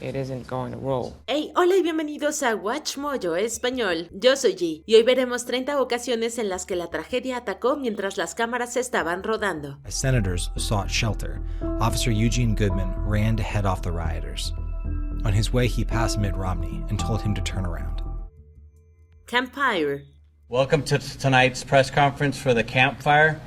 it isn't going to roll. Hey, hola y bienvenidos a Watch Mojo Español. Yo soy G y hoy veremos 30 ocasiones en las que la tragedia atacó mientras las cámaras estaban rodando. As senators sought shelter, Officer Eugene Goodman ran to head off the rioters. On his way, he passed Mitt Romney and told him to turn around. Campfire. Welcome to tonight's press conference for the Campfire,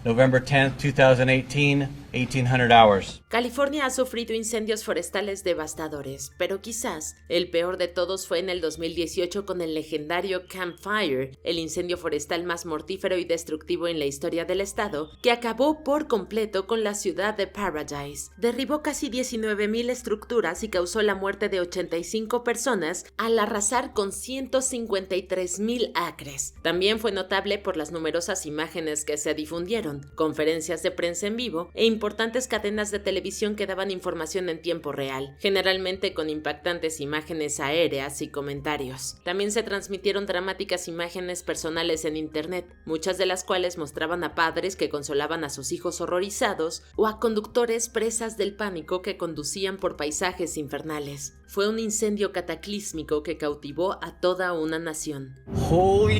November 10th, 2018, 1800 hours. California ha sufrido incendios forestales devastadores, pero quizás el peor de todos fue en el 2018 con el legendario Camp Fire, el incendio forestal más mortífero y destructivo en la historia del estado, que acabó por completo con la ciudad de Paradise. Derribó casi 19,000 estructuras y causó la muerte de 85 personas al arrasar con 153,000 acres. También fue notable por las numerosas imágenes que se difundieron, conferencias de prensa en vivo e importantes cadenas de televisión que daban información en tiempo real, generalmente con impactantes imágenes aéreas y comentarios. También se transmitieron dramáticas imágenes personales en internet, muchas de las cuales mostraban a padres que consolaban a sus hijos horrorizados o a conductores presas del pánico que conducían por paisajes infernales. Fue un incendio cataclísmico que cautivó a toda una nación. Holy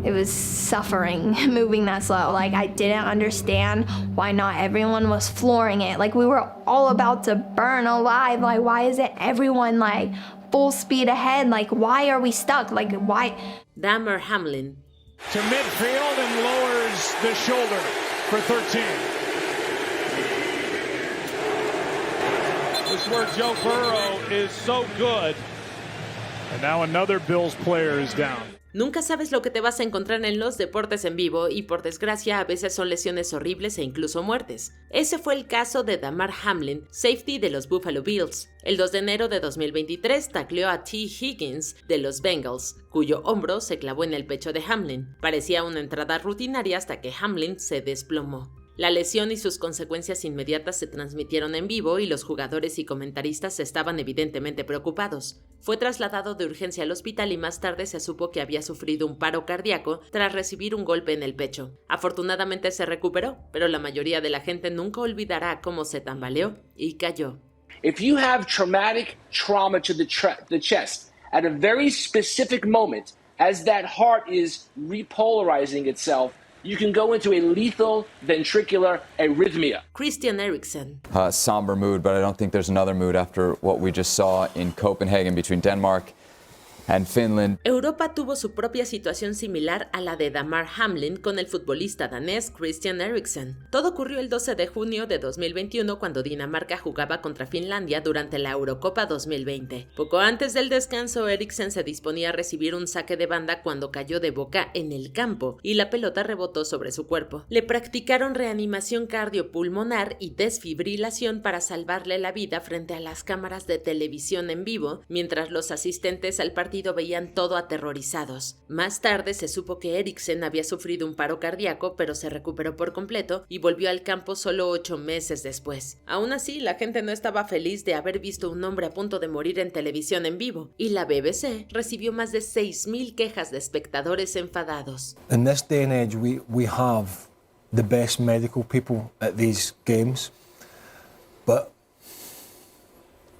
It was suffering moving that slow. Like, I didn't understand why not everyone was flooring it. Like, we were all about to burn alive. Like, why isn't everyone like full speed ahead? Like, why are we stuck? Like, why? Damar Hamlin. To midfield and lowers the shoulder for 13. This is where Joe Burrow is so good. And now another Bills player is down. Nunca sabes lo que te vas a encontrar en los deportes en vivo y por desgracia a veces son lesiones horribles e incluso muertes. Ese fue el caso de Damar Hamlin, safety de los Buffalo Bills. El 2 de enero de 2023 tacleó a T. Higgins de los Bengals, cuyo hombro se clavó en el pecho de Hamlin. Parecía una entrada rutinaria hasta que Hamlin se desplomó. La lesión y sus consecuencias inmediatas se transmitieron en vivo y los jugadores y comentaristas estaban evidentemente preocupados. Fue trasladado de urgencia al hospital y más tarde se supo que había sufrido un paro cardíaco tras recibir un golpe en el pecho. Afortunadamente se recuperó, pero la mayoría de la gente nunca olvidará cómo se tambaleó y cayó. If you have traumatic trauma to the chest at a very specific moment, as that heart is repolarizing itself, you can go into a lethal ventricular arrhythmia. Christian Eriksen. Somber mood, but I don't think there's another mood after what we just saw in Copenhagen between Denmark and Finland. Europa tuvo su propia situación similar a la de Damar Hamlin con el futbolista danés Christian Eriksen. Todo ocurrió el 12 de junio de 2021 cuando Dinamarca jugaba contra Finlandia durante la Eurocopa 2020. Poco antes del descanso, Eriksen se disponía a recibir un saque de banda cuando cayó de boca en el campo y la pelota rebotó sobre su cuerpo. Le practicaron reanimación cardiopulmonar y desfibrilación para salvarle la vida frente a las cámaras de televisión en vivo, mientras los asistentes al partido veían todo aterrorizados. Más tarde se supo que Eriksen había sufrido un paro cardíaco, pero se recuperó por completo y volvió al campo solo 8 meses después. Aún así, la gente no estaba feliz de haber visto un hombre a punto de morir en televisión en vivo, y la BBC recibió más de 6,000 quejas de espectadores enfadados. In this day and age, we have the best medical people at these games, but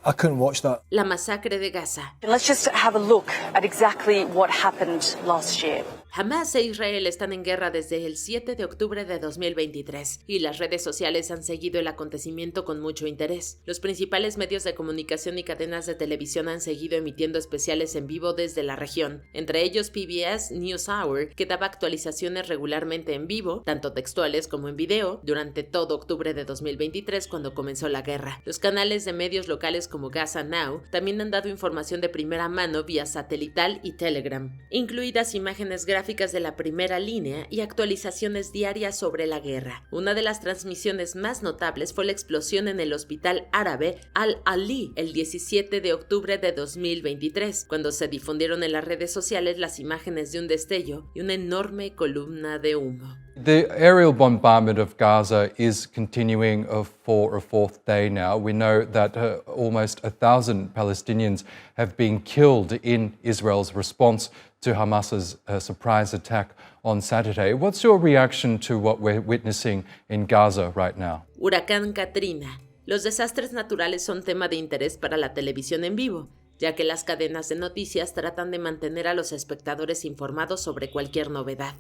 I couldn't watch that. La masacre de Gaza. Let's just have a look at exactly what happened last year. Hamas e Israel están en guerra desde el 7 de octubre de 2023 y las redes sociales han seguido el acontecimiento con mucho interés. Los principales medios de comunicación y cadenas de televisión han seguido emitiendo especiales en vivo desde la región, entre ellos PBS NewsHour, que daba actualizaciones regularmente en vivo, tanto textuales como en video, durante todo octubre de 2023 cuando comenzó la guerra. Los canales de medios locales como Gaza Now también han dado información de primera mano vía satelital y Telegram, incluidas imágenes gráficas de la primera línea y actualizaciones diarias sobre la guerra. Una de las transmisiones más notables fue la explosión en el hospital árabe Al-Ali el 17 de octubre de 2023, cuando se difundieron en las redes sociales las imágenes de un destello y una enorme columna de humo. The aerial bombardment of Gaza is continuing for a fourth day now. We know that almost 1,000 Palestinians have been killed in Israel's response to Hamas's surprise attack on Saturday. What's your reaction to what we're witnessing in Gaza right now? Huracán Katrina. Los desastres naturales son tema de interés para la televisión en vivo, ya que las cadenas de noticias tratan de mantener a los espectadores informados sobre cualquier novedad.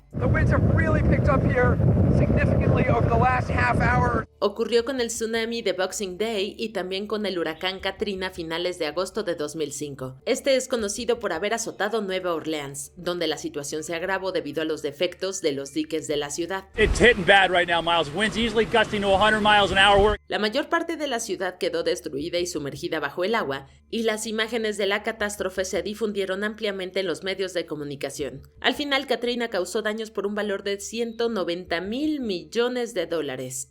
Ocurrió con el tsunami de Boxing Day y también con el huracán Katrina a finales de agosto de 2005. Este es conocido por haber azotado Nueva Orleans, donde la situación se agravó debido a los defectos de los diques de la ciudad. La mayor parte de la ciudad quedó destruida y sumergida bajo el agua, y las imágenes de la catástrofe se difundieron ampliamente en los medios de comunicación. Al final, Katrina causó daños por un valor de $190,000 millones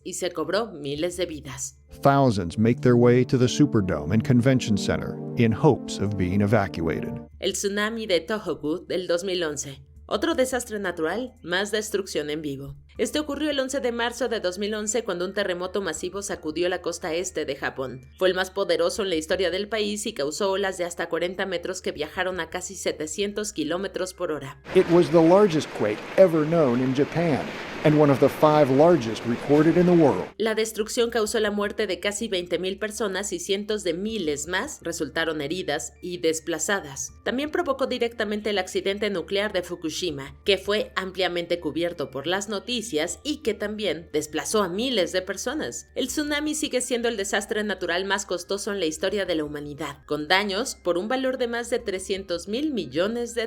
y se cobró miles de vidas. Thousands make their way to the Superdome and Convention Center in hopes of being evacuated. El tsunami de Tohoku del 2011. Otro desastre natural, más destrucción en vivo. Este ocurrió el 11 de marzo de 2011 cuando un terremoto masivo sacudió la costa este de Japón. Fue el más poderoso en la historia del país y causó olas de hasta 40 metros que viajaron a casi 700 kilómetros por hora. It was the largest quake ever known in Japan and one of the 5 largest recorded in the world. La destrucción causó la muerte de casi 20,000 personas y cientos de miles más resultaron heridas y desplazadas. También provocó directamente el accidente nuclear de Fukushima, que fue ampliamente cubierto por las noticias y que también desplazó a miles de personas. El tsunami sigue siendo el desastre natural más costoso en la historia de la humanidad, con daños por un valor de más de $300,000 millones.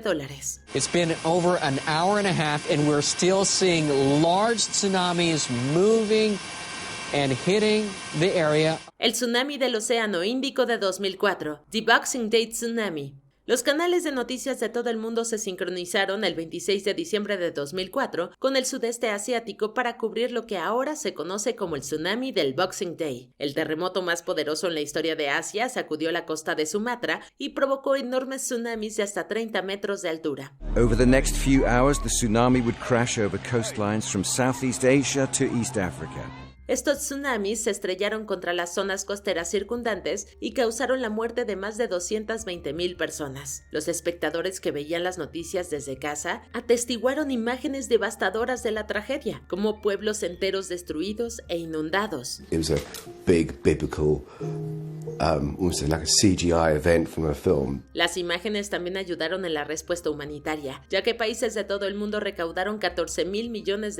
It's been over an hour and a half and we're still seeing large tsunamis moving and hitting the area. El tsunami del Océano Índico de 2004, The Boxing Day Tsunami. Los canales de noticias de todo el mundo se sincronizaron el 26 de diciembre de 2004 con el sudeste asiático para cubrir lo que ahora se conoce como el tsunami del Boxing Day. El terremoto más poderoso en la historia de Asia sacudió la costa de Sumatra y provocó enormes tsunamis de hasta 30 metros de altura. Over the next few hours, the tsunami would crash over coastlines from Southeast Asia to East Africa. Estos tsunamis se estrellaron contra las zonas costeras circundantes y causaron la muerte de más de 220,000 personas. Los espectadores que veían las noticias desde casa atestiguaron imágenes devastadoras de la tragedia, como pueblos enteros destruidos e inundados. It was a big biblical almost like a CGI event from a film. Las imágenes también ayudaron en la respuesta humanitaria, ya que países de todo el mundo recaudaron $14,000 millones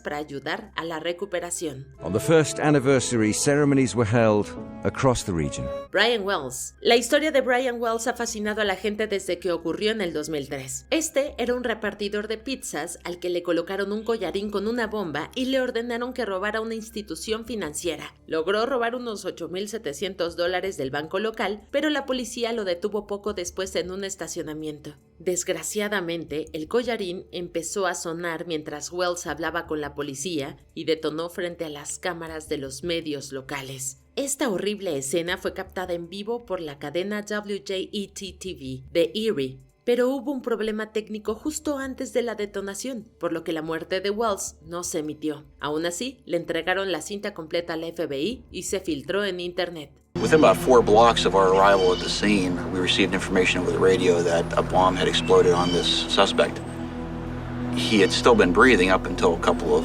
para ayudar a la recuperación. On the first anniversary, ceremonies were held across the region. Brian Wells. La historia de Brian Wells ha fascinado a la gente desde que ocurrió en el 2003. Este era un repartidor de pizzas al que le colocaron un collarín con una bomba y le ordenaron que robara una institución financiera. Logró robar unos $8,700 del banco local, pero la policía lo detuvo poco después en un estacionamiento. Desgraciadamente, el collarín empezó a sonar mientras Wells hablaba con la policía y detonó frente a las cámaras de los medios locales. Esta horrible escena fue captada en vivo por la cadena WJET-TV de Erie, pero hubo un problema técnico justo antes de la detonación, por lo que la muerte de Wells no se emitió. Aún así, le entregaron la cinta completa al FBI y se filtró en internet. Within about 4 blocks of our arrival at the scene, we received information over the radio that a bomb had exploded on this suspect. He had still been breathing up until a couple of,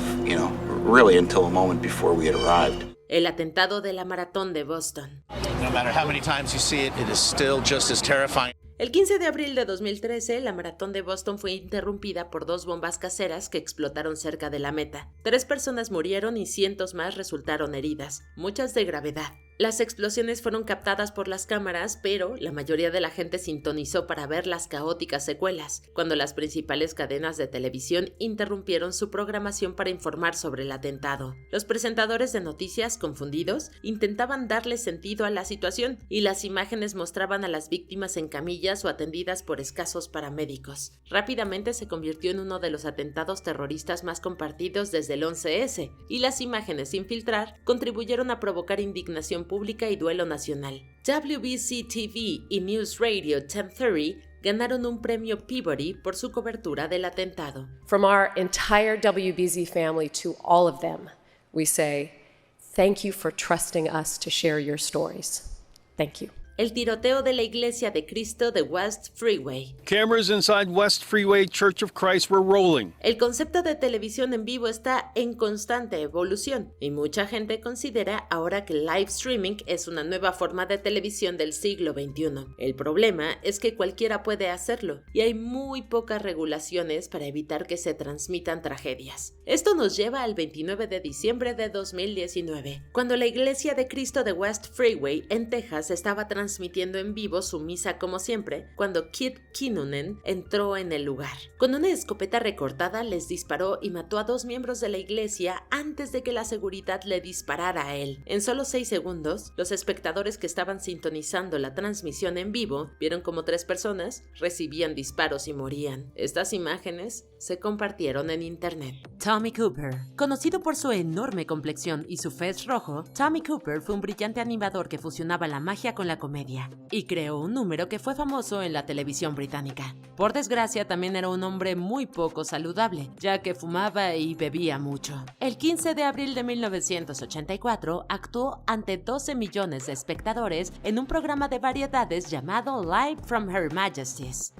really until a moment before we had arrived. El atentado de la maratón de Boston. No matter how many times you see it, it is still just as terrifying. El 15 de abril de 2013, la maratón de Boston fue interrumpida por 2 bombas caseras que explotaron cerca de la meta. 3 personas murieron y cientos más resultaron heridas, muchas de gravedad. Las explosiones fueron captadas por las cámaras, pero la mayoría de la gente sintonizó para ver las caóticas secuelas, cuando las principales cadenas de televisión interrumpieron su programación para informar sobre el atentado. Los presentadores de noticias, confundidos, intentaban darle sentido a la situación, y las imágenes mostraban a las víctimas en camillas o atendidas por escasos paramédicos. Rápidamente se convirtió en uno de los atentados terroristas más compartidos desde el 11S, y las imágenes sin filtrar contribuyeron a provocar indignación pública y duelo nacional. WBC-TV y News Radio 1030 ganaron un premio Peabody por su cobertura del atentado. From our entire WBZ family to all of them, we say, thank you for trusting us to share your stories. Thank you. el tiroteo de la Iglesia de Cristo de West Freeway. Cameras inside West Freeway Church of Christ were rolling. El concepto de televisión en vivo está en constante evolución y mucha gente considera ahora que el live streaming es una nueva forma de televisión del siglo XXI. El problema es que cualquiera puede hacerlo y hay muy pocas regulaciones para evitar que se transmitan tragedias. Esto nos lleva al 29 de diciembre de 2019, cuando la Iglesia de Cristo de West Freeway en Texas estaba transmitiendo en vivo su misa como siempre, cuando Kit Kinnunen entró en el lugar. Con una escopeta recortada les disparó y mató a 2 miembros de la iglesia antes de que la seguridad le disparara a él. En solo 6 segundos, los espectadores que estaban sintonizando la transmisión en vivo vieron como 3 personas recibían disparos y morían. Estas imágenes se compartieron en internet. Tommy Cooper. Conocido por su enorme complexión y su fez rojo, Tommy Cooper fue un brillante animador que fusionaba la magia con la comedia y creó un número que fue famoso en la televisión británica. Por desgracia, también era un hombre muy poco saludable, ya que fumaba y bebía mucho. El 15 de abril de 1984 actuó ante 12 millones de espectadores en un programa de variedades llamado Live from Her Majesty's.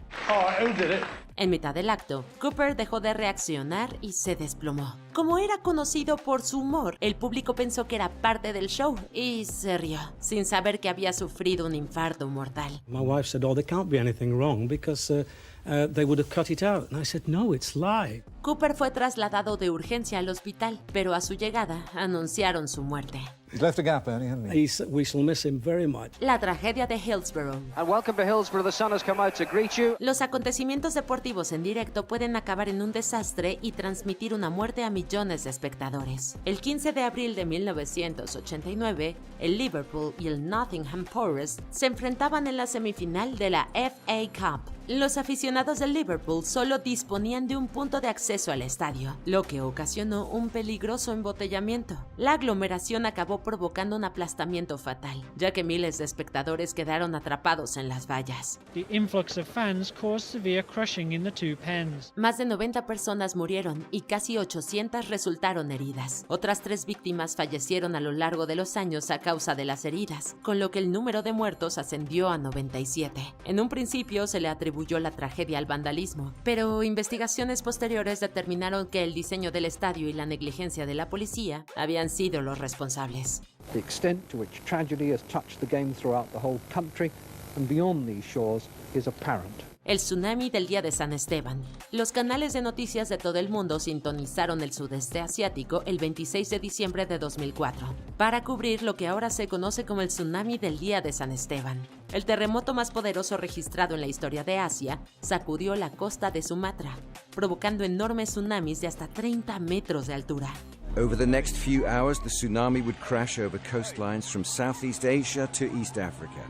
En mitad del acto, Cooper dejó de reaccionar y se desplomó. Como era conocido por su humor, el público pensó que era parte del show y se rió, sin saber que había sufrido un infarto mortal. My wife said, "Oh, there can't be anything wrong because they would have cut it out." And I said, "No, it's live." Cooper fue trasladado de urgencia al hospital, pero a su llegada anunciaron su muerte. He's left a gap, Ernie, hasn't he? We shall miss him very much. La tragedia de Hillsborough. And welcome to Hillsborough. The sun has come out to greet you. Los acontecimientos deportivos en directo pueden acabar en un desastre y transmitir una muerte a millones de espectadores. El 15 de abril de 1989, el Liverpool y el Nottingham Forest se enfrentaban en la semifinal de la FA Cup. Los aficionados del Liverpool solo disponían de un punto de acceso al estadio, lo que ocasionó un peligroso embotellamiento. La aglomeración acabó provocando un aplastamiento fatal, ya que miles de espectadores quedaron atrapados en las vallas. The influx of fans caused severe crushing in the two pens. Más de 90 personas murieron y casi 800 resultaron heridas. Otras 3 víctimas fallecieron a lo largo de los años a causa de las heridas, con lo que el número de muertos ascendió a 97. En un principio se le atribuyó la tragedia al vandalismo, pero investigaciones posteriores determinaron que el diseño del estadio y la negligencia de la policía habían sido los responsables. The extent to which tragedy has touched the game throughout the whole country and beyond these shores is apparent. El tsunami del día de San Esteban. Los canales de noticias de todo el mundo sintonizaron el sudeste asiático el 26 de diciembre de 2004 para cubrir lo que ahora se conoce como el tsunami del día de San Esteban. El terremoto más poderoso registrado en la historia de Asia sacudió la costa de Sumatra, provocando enormes tsunamis de hasta 30 metros de altura. Over the next few hours, the tsunami would crash over coastlines from Southeast Asia to East Africa.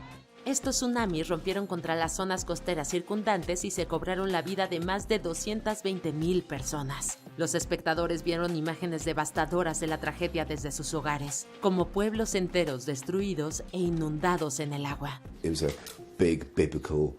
Estos tsunamis rompieron contra las zonas costeras circundantes y se cobraron la vida de más de 220,000 personas. Los espectadores vieron imágenes devastadoras de la tragedia desde sus hogares, como pueblos enteros destruidos e inundados en el agua. It was a big biblical,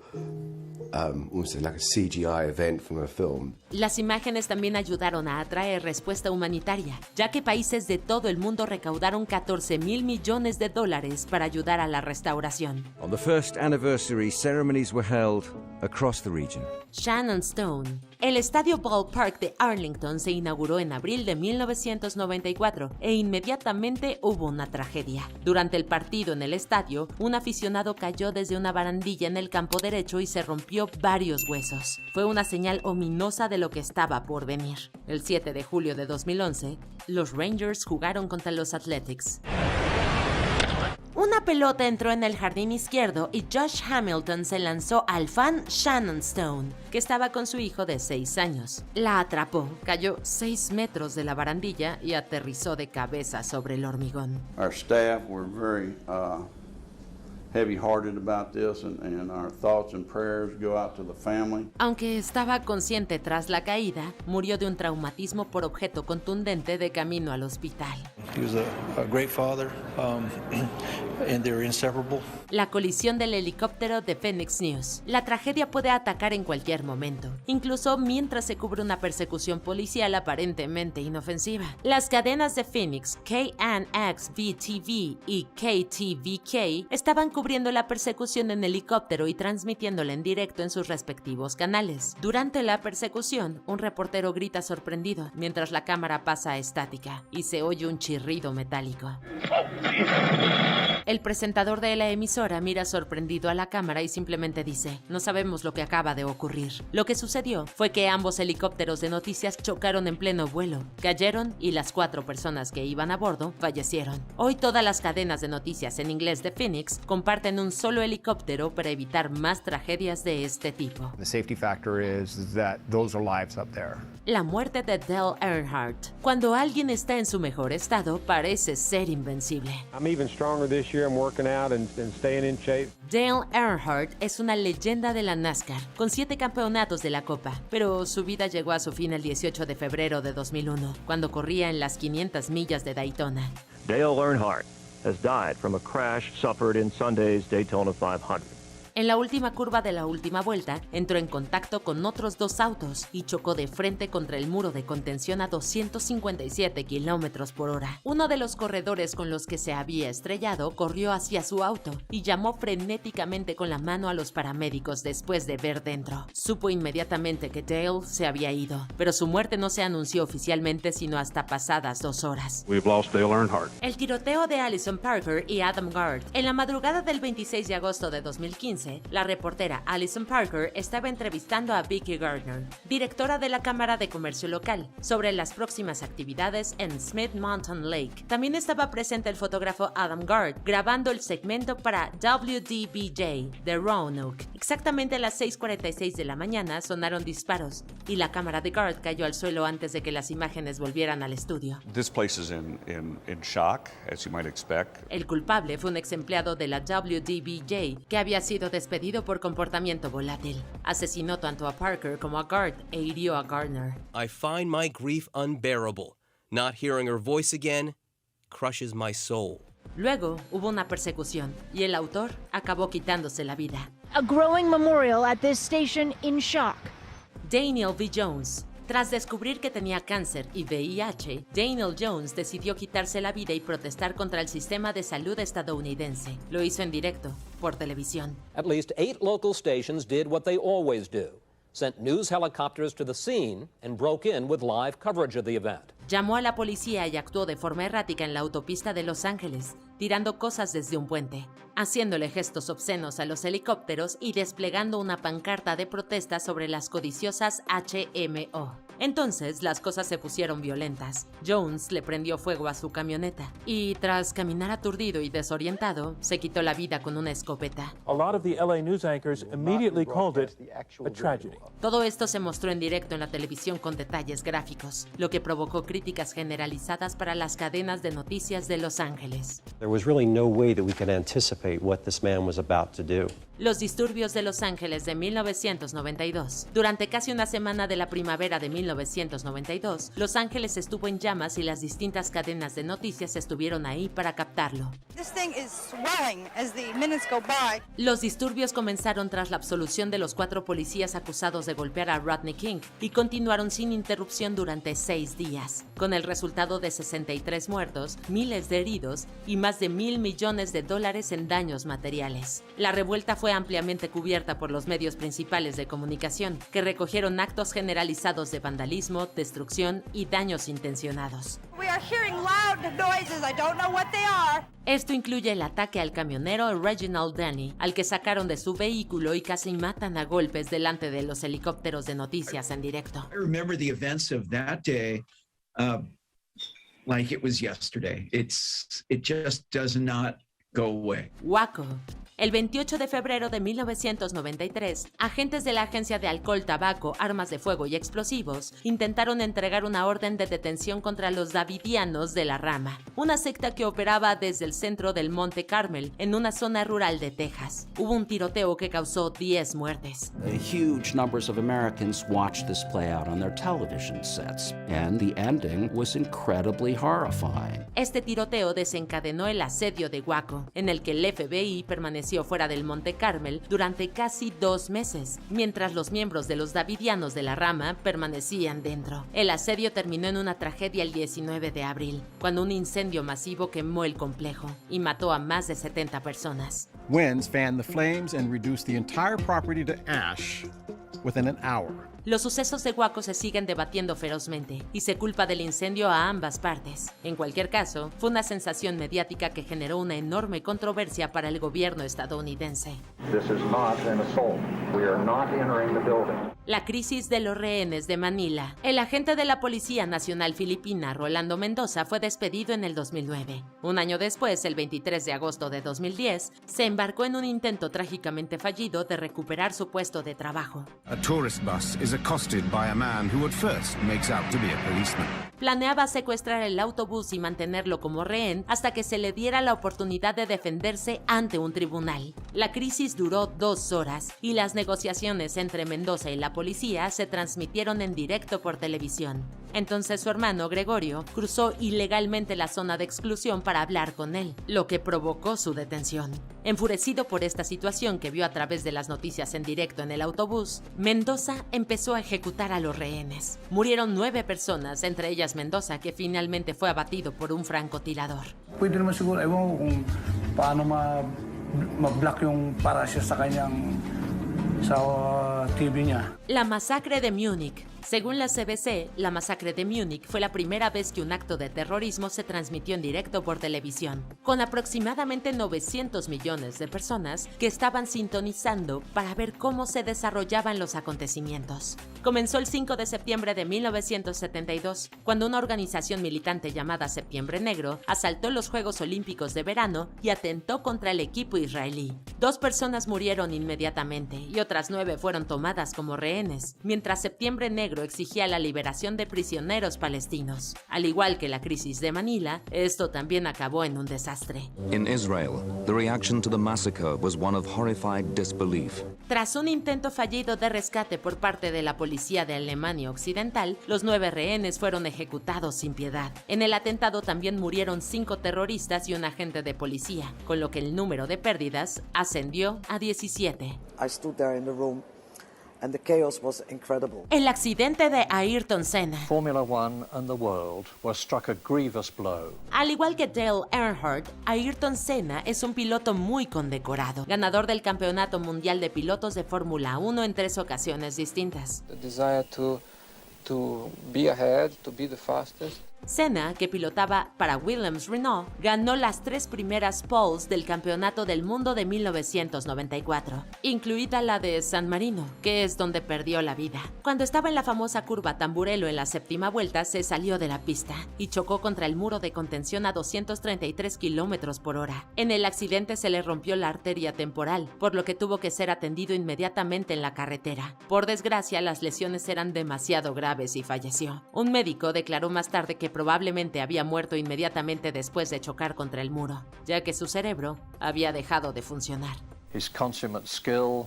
almost like a CGI event from a film. Las imágenes también ayudaron a atraer respuesta humanitaria, ya que países de todo el mundo recaudaron 14,000 millones de dólares para ayudar a la restauración. On the first anniversary, ceremonies were held across the region. Shannon Stone. El estadio Ballpark de Arlington se inauguró en abril de 1994 e inmediatamente hubo una tragedia. Durante el partido en el estadio, un aficionado cayó desde una barandilla en el campo derecho y se rompió varios huesos. Fue una señal ominosa de lo que estaba por venir. El 7 de julio de 2011, los Rangers jugaron contra los Athletics. Una pelota entró en el jardín izquierdo y Josh Hamilton se lanzó al fan Shannon Stone, que estaba con su hijo de 6 años. La atrapó, cayó 6 metros de la barandilla y aterrizó de cabeza sobre el hormigón. Our staff were very heavy-hearted about this, and our thoughts and prayers go out to the family. Aunque estaba consciente tras la caída, murió de un traumatismo por objeto contundente de camino al hospital. He was a great father. and they're inseparable. La colisión del helicóptero de Phoenix News. La tragedia puede atacar en cualquier momento, incluso mientras se cubre una persecución policial aparentemente inofensiva. Las cadenas de Phoenix, KNX-VTV y KTVK, estaban cubriendo la persecución en helicóptero y transmitiéndola en directo en sus respectivos canales. Durante la persecución, un reportero grita sorprendido mientras la cámara pasa a estática y se oye un chirrido metálico. El presentador de la emisora mira sorprendido a la cámara y simplemente dice: "No sabemos lo que acaba de ocurrir". Lo que sucedió fue que ambos helicópteros de noticias chocaron en pleno vuelo, cayeron y las 4 personas que iban a bordo fallecieron. Hoy todas las cadenas de noticias en inglés de Phoenix comparten un solo helicóptero para evitar más tragedias de este tipo. The safety factor is that those are lives up there. La muerte de Dale Earnhardt. Cuando alguien está en su mejor estado, parece ser invencible. I'm even stronger this year. I'm working out and staying in shape. Dale Earnhardt es una leyenda de la NASCAR, con 7 campeonatos de la Copa, pero su vida llegó a su fin el 18 de febrero de 2001, cuando corría en las 500 millas de Daytona. Dale Earnhardt has died from a crash suffered in Sunday's Daytona 500. En la última curva de la última vuelta, entró en contacto con otros 2 autos y chocó de frente contra el muro de contención a 257 kilómetros por hora. Uno de los corredores con los que se había estrellado corrió hacia su auto y llamó frenéticamente con la mano a los paramédicos después de ver dentro. Supo inmediatamente que Dale se había ido, pero su muerte no se anunció oficialmente sino hasta pasadas 2 horas. We've lost Dale Earnhardt. El tiroteo de Allison Parker y Adam Gard. En la madrugada del 26 de agosto de 2015, la reportera Allison Parker estaba entrevistando a Vicki Gardner, directora de la Cámara de Comercio Local, sobre las próximas actividades en Smith Mountain Lake. También estaba presente el fotógrafo Adam Gard, grabando el segmento para WDBJ de Roanoke. Exactamente a las 6:46 de la mañana sonaron disparos, y la cámara de Gard cayó al suelo antes de que las imágenes volvieran al estudio. This place is in shock, as you might expect. El culpable fue un ex empleado de la WDBJ que había sido despedido por comportamiento volátil. Asesinó tanto a Parker como a Gard e hirió a Gardner. I find my grief unbearable. Not hearing her voice again crushes my soul. Luego hubo una persecución y el autor acabó quitándose la vida. A growing memorial at this station in shock. Daniel V. Jones. Tras descubrir que tenía cáncer y VIH, Daniel Jones decidió quitarse la vida y protestar contra el sistema de salud estadounidense. Lo hizo en directo, por televisión. At least 8 local stations did what they always do. Sent news helicopters to the scene and broke in with live coverage of the event. Llamó a la policía y actuó de forma errática en la autopista de Los Ángeles, tirando cosas desde un puente, haciéndole gestos obscenos a los helicópteros y desplegando una pancarta de protesta sobre las codiciosas HMO. Entonces las cosas se pusieron violentas. Jones le prendió fuego a su camioneta y, tras caminar aturdido y desorientado, se quitó la vida con una escopeta. A lot of the LA news anchors immediately called it a tragedy. Todo esto se mostró en directo en la televisión con detalles gráficos, lo que provocó críticas generalizadas para las cadenas de noticias de Los Ángeles. There was really no way that we could anticipate what this man was about to do. Los disturbios de Los Ángeles de 1992. Durante casi una semana de la primavera de 1992, Los Ángeles estuvo en llamas y las distintas cadenas de noticias estuvieron ahí para captarlo. Los disturbios comenzaron tras la absolución de los 4 policías acusados de golpear a Rodney King y continuaron sin interrupción durante 6 días, con el resultado de 63 muertos, miles de heridos y más de $1,000 millones en daños materiales. La revuelta fue ampliamente cubierta por los medios principales de comunicación, que recogieron actos generalizados de vandalismo, destrucción y daños intencionados. Esto incluye el ataque al camionero Reginald Denny, al que sacaron de su vehículo y casi matan a golpes delante de los helicópteros de noticias en directo. I remember the events of that day like it was yesterday. It just does not go away. Waco. El 28 de febrero de 1993, agentes de la Agencia de Alcohol, Tabaco, Armas de Fuego y Explosivos intentaron entregar una orden de detención contra los Davidianos de la Rama, una secta que operaba desde el centro del Monte Carmel en una zona rural de Texas. Hubo un tiroteo que causó 10 muertes. Huge numbers of Americans watched this play out on their television sets, and the ending was incredibly horrifying. Este tiroteo desencadenó el asedio de Waco, en el que el FBI permaneció fuera del Monte Carmel durante casi 2 meses, mientras los miembros de los Davidianos de la Rama permanecían dentro. El asedio terminó en una tragedia el 19 de abril, cuando un incendio masivo quemó el complejo y mató a más de 70 personas. Winds fanned the flames and reduced the entire property to ash within an hour. Los sucesos de Waco se siguen debatiendo ferozmente y se culpa del incendio a ambas partes. En cualquier caso, fue una sensación mediática que generó una enorme controversia para el gobierno estadounidense. La crisis de los rehenes de Manila. El agente de la Policía Nacional Filipina, Rolando Mendoza, fue despedido en el 2009. Un año después, el 23 de agosto de 2010, se embarcó en un intento trágicamente fallido de recuperar su puesto de trabajo. A tourist bus is accosted by a man who at first makes out to be a policeman. Planeaba secuestrar el autobús y mantenerlo como rehén hasta que se le diera la oportunidad de defenderse ante un tribunal. La crisis duró 2 horas y las negociaciones entre Mendoza y la policía se transmitieron en directo por televisión. Entonces su hermano Gregorio cruzó ilegalmente la zona de exclusión para hablar con él, lo que provocó su detención. Enfurecido por esta situación que vio a través de las noticias en directo en el autobús, Mendoza empezó a ejecutar a los rehenes. Murieron 9 personas, entre ellas Mendoza, que finalmente fue abatido por un francotirador. Pwede naman siguro, ewan ko kung paano ma-block yung para siya sa kanyang TV niya. La masacre de Múnich. Según la CBC, la masacre de Múnich fue la primera vez que un acto de terrorismo se transmitió en directo por televisión, con aproximadamente 900 millones de personas que estaban sintonizando para ver cómo se desarrollaban los acontecimientos. Comenzó el 5 de septiembre de 1972, cuando una organización militante llamada Septiembre Negro asaltó los Juegos Olímpicos de verano y atentó contra el equipo israelí. 2 personas murieron inmediatamente y otras 9 fueron tomadas como rehenes, mientras Septiembre Negro exigía la liberación de prisioneros palestinos. Al igual que la crisis de Manila, esto también acabó en un desastre. In Israel, the reaction to the massacre was one of horrified disbelief. Tras un intento fallido de rescate por parte de la policía de Alemania Occidental, los 9 rehenes fueron ejecutados sin piedad. En el atentado también murieron 5 terroristas y un agente de policía, con lo que el número de pérdidas ascendió a 17. I stood there in the room. And the chaos was incredible. El accidente de Ayrton Senna. Formula One and the world were struck a grievous blow. Al igual que Dale Earnhardt, Ayrton Senna es un piloto muy condecorado, ganador del Campeonato Mundial de Pilotos de Fórmula 1 en 3 ocasiones distintas. The desire to be ahead, to be the fastest. Senna, que pilotaba para Williams-Renault, ganó las 3 primeras poles del Campeonato del Mundo de 1994, incluida la de San Marino, que es donde perdió la vida. Cuando estaba en la famosa curva Tamburello en la 7ª vuelta, se salió de la pista y chocó contra el muro de contención a 233 kilómetros por hora. En el accidente se le rompió la arteria temporal, por lo que tuvo que ser atendido inmediatamente en la carretera. Por desgracia, las lesiones eran demasiado graves y falleció. Un médico declaró más tarde que probablemente había muerto inmediatamente después de chocar contra el muro, ya que su cerebro había dejado de funcionar. His consummate skill,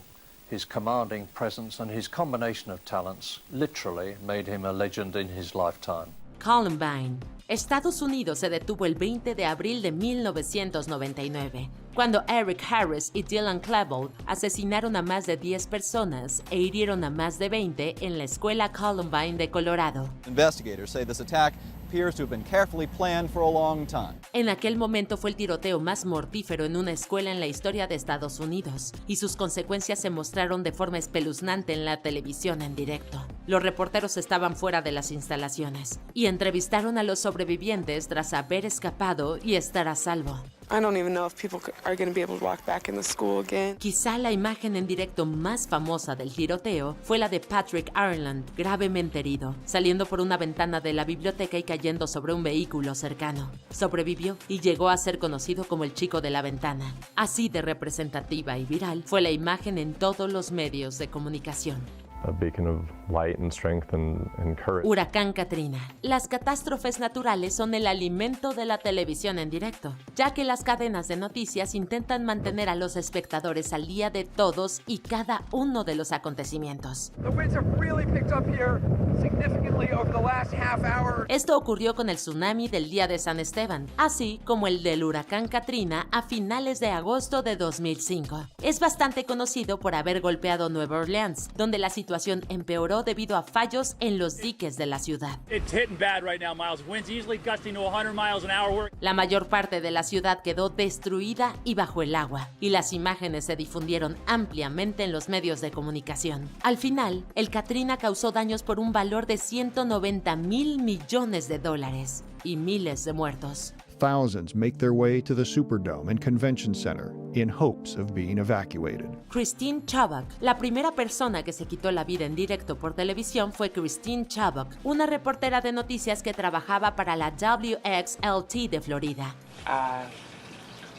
his commanding presence and his combination of talents literally made him a legend in his lifetime. Columbine. Estados Unidos se detuvo el 20 de abril de 1999, cuando Eric Harris y Dylan Klebold asesinaron a más de 10 personas e hirieron a más de 20 en la escuela Columbine de Colorado. Investigators say this attack appears to have been carefully planned for a long time. En aquel momento fue el tiroteo más mortífero en una escuela en la historia de Estados Unidos, y sus consecuencias se mostraron de forma espeluznante en la televisión en directo. Los reporteros estaban fuera de las instalaciones y entrevistaron a los sobrevivientes tras haber escapado y estar a salvo. Quizá la imagen en directo más famosa del tiroteo fue la de Patrick Ireland, gravemente herido, saliendo por una ventana de la biblioteca y cayendo sobre un vehículo cercano. Sobrevivió y llegó a ser conocido como el chico de la ventana. Así de representativa y viral fue la imagen en todos los medios de comunicación. A beacon of light and strength and courage. Huracán Katrina. Las catástrofes naturales son el alimento de la televisión en directo, ya que las cadenas de noticias intentan mantener a los espectadores al día de todos y cada uno de los acontecimientos. Esto ocurrió con el tsunami del día de San Esteban, así como el del huracán Katrina a finales de agosto de 2005. Es bastante conocido por haber golpeado Nueva Orleans, donde la situación empeoró debido a fallos en los diques de la ciudad. La mayor parte de la ciudad quedó destruida y bajo el agua, y las imágenes se difundieron ampliamente en los medios de comunicación. Al final, el Katrina causó daños por un valor de $190 mil millones y miles de muertos. Thousands make their way to the Superdome and Convention Center in hopes of being evacuated. Christine Chubbuck. La primera persona que se quitó la vida en directo por televisión fue Christine Chubbuck, una reportera de noticias que trabajaba para la WXLT de Florida.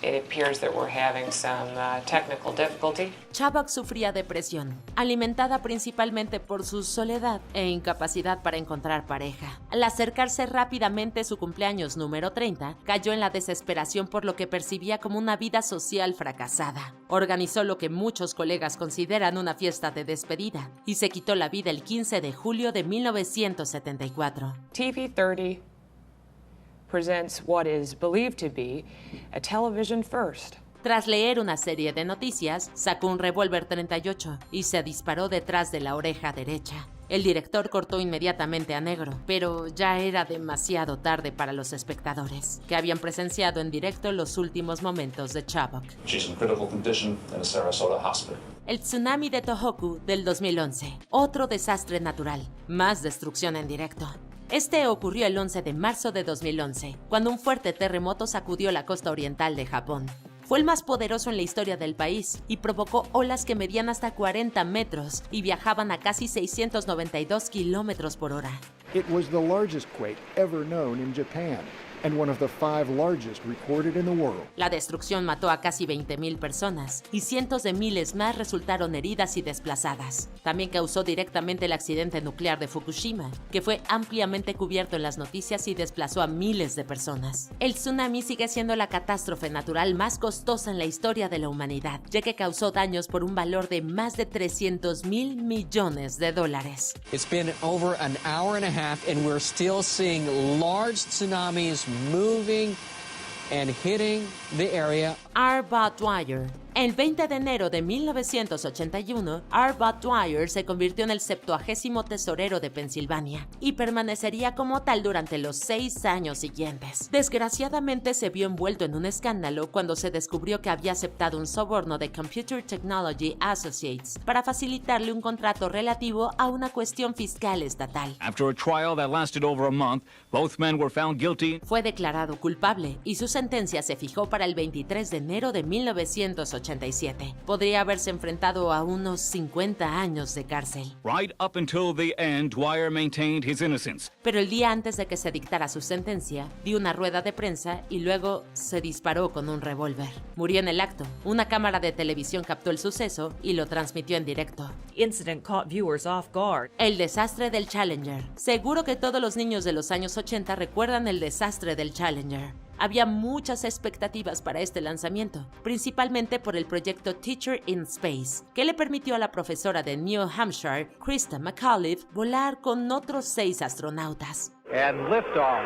It appears that we're having some technical difficulty. Chubbuck sufría depresión, alimentada principalmente por su soledad e incapacidad para encontrar pareja. Al acercarse rápidamente su cumpleaños número 30, cayó en la desesperación por lo que percibía como una vida social fracasada. Organizó lo que muchos colegas consideran una fiesta de despedida y se quitó la vida el 15 de julio de 1974. TV30 presents what is believed to be a television first. Tras leer una serie de noticias, sacó un revólver 38 y se disparó detrás de la oreja derecha. El director cortó inmediatamente a negro, pero ya era demasiado tarde para los espectadores, que habían presenciado en directo los últimos momentos de Chubbuck. She's in critical condition in a Sarasota hospital. El tsunami de Tohoku del 2011, otro desastre natural, más destrucción en directo. Este ocurrió el 11 de marzo de 2011, cuando un fuerte terremoto sacudió la costa oriental de Japón. Fue el más poderoso en la historia del país y provocó olas que medían hasta 40 metros y viajaban a casi 692 kilómetros por hora. It was the largest quake ever known in Japan and one of the 5 largest recorded in the world. La destrucción mató a casi 20,000 personas y cientos de miles más resultaron heridas y desplazadas. También causó directamente el accidente nuclear de Fukushima, que fue ampliamente cubierto en las noticias y desplazó a miles de personas. El tsunami sigue siendo la catástrofe natural más costosa en la historia de la humanidad, ya que causó daños por un valor de más de $300 mil millones. It's been over an hour and a half and we're still seeing large tsunamis moving and hitting the area. R. Bob Dwyer. El 20 de enero de 1981, R. Bob Dwyer se convirtió en el 70º tesorero de Pensilvania y permanecería como tal durante los 6 años siguientes. Desgraciadamente se vio envuelto en un escándalo cuando se descubrió que había aceptado un soborno de Computer Technology Associates para facilitarle un contrato relativo a una cuestión fiscal estatal. After a trial that lasted over a month, both men were found guilty. Fue declarado culpable y su sentencia se fijó para el 23 de enero de 1987. Podría haberse enfrentado a unos 50 años de cárcel. Right up until the end, Dwyer maintained his innocence. Pero el día antes de que se dictara su sentencia, dio una rueda de prensa y luego se disparó con un revólver. Murió en el acto. Una cámara de televisión captó el suceso y lo transmitió en directo. Incident caught viewers off guard. El desastre del Challenger. Seguro que todos los niños de los años 80 recuerdan el desastre del Challenger. Había muchas expectativas para este lanzamiento, principalmente por el proyecto Teacher in Space, que le permitió a la profesora de New Hampshire, Krista McAuliffe, volar con otros 6 astronautas. And liftoff.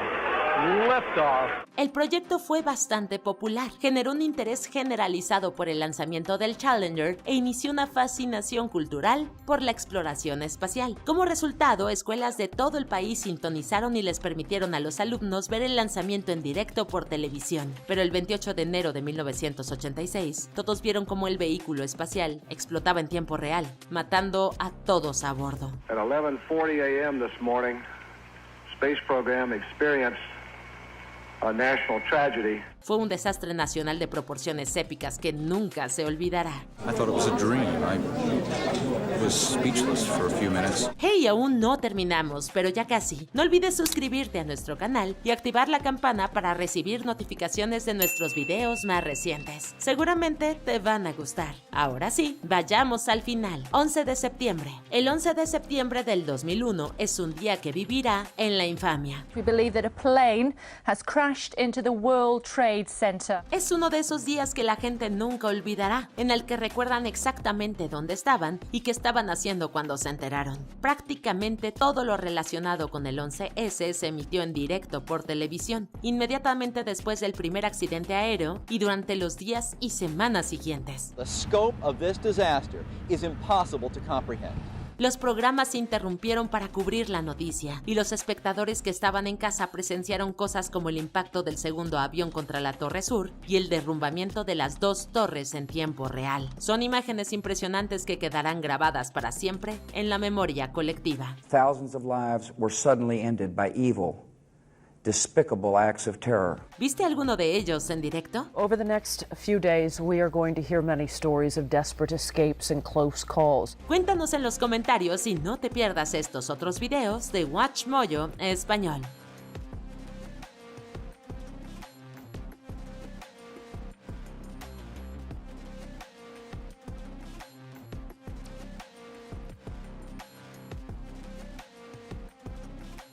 Liftoff. El proyecto fue bastante popular, generó un interés generalizado por el lanzamiento del Challenger e inició una fascinación cultural por la exploración espacial. Como resultado, escuelas de todo el país sintonizaron y les permitieron a los alumnos ver el lanzamiento en directo por televisión. Pero el 28 de enero de 1986, todos vieron cómo el vehículo espacial explotaba en tiempo real, matando a todos a bordo. At 11:40 a.m. this morning, space program experienced a national tragedy. Fue un desastre nacional de proporciones épicas que nunca se olvidará. I thought it was a dream. I was speechless for a few minutes. Hey, aún no terminamos, pero ya casi. No olvides suscribirte a nuestro canal y activar la campana para recibir notificaciones de nuestros videos más recientes. Seguramente te van a gustar. Ahora sí, vayamos al final. 11 de septiembre. El 11 de septiembre del 2001 es un día que vivirá en la infamia. We believe that a plane has crashed into the World Trade Center. Es uno de esos días que la gente nunca olvidará, en el que recuerdan exactamente dónde estaban y qué estaban haciendo cuando se enteraron. Prácticamente todo lo relacionado con el 11S se emitió en directo por televisión, inmediatamente después del primer accidente aéreo y durante los días y semanas siguientes. The scope of this disaster is impossible to comprehend. Los programas se interrumpieron para cubrir la noticia y los espectadores que estaban en casa presenciaron cosas como el impacto del segundo avión contra la Torre Sur y el derrumbamiento de las dos torres en tiempo real. Son imágenes impresionantes que quedarán grabadas para siempre en la memoria colectiva. Thousands of lives were suddenly ended by evil, despicable acts of terror. ¿Viste alguno de ellos en directo? Over the next few days, we are going to hear many stories of desperate escapes and close calls. Cuéntanos en los comentarios y no te pierdas estos otros videos de Watch Mojo Español.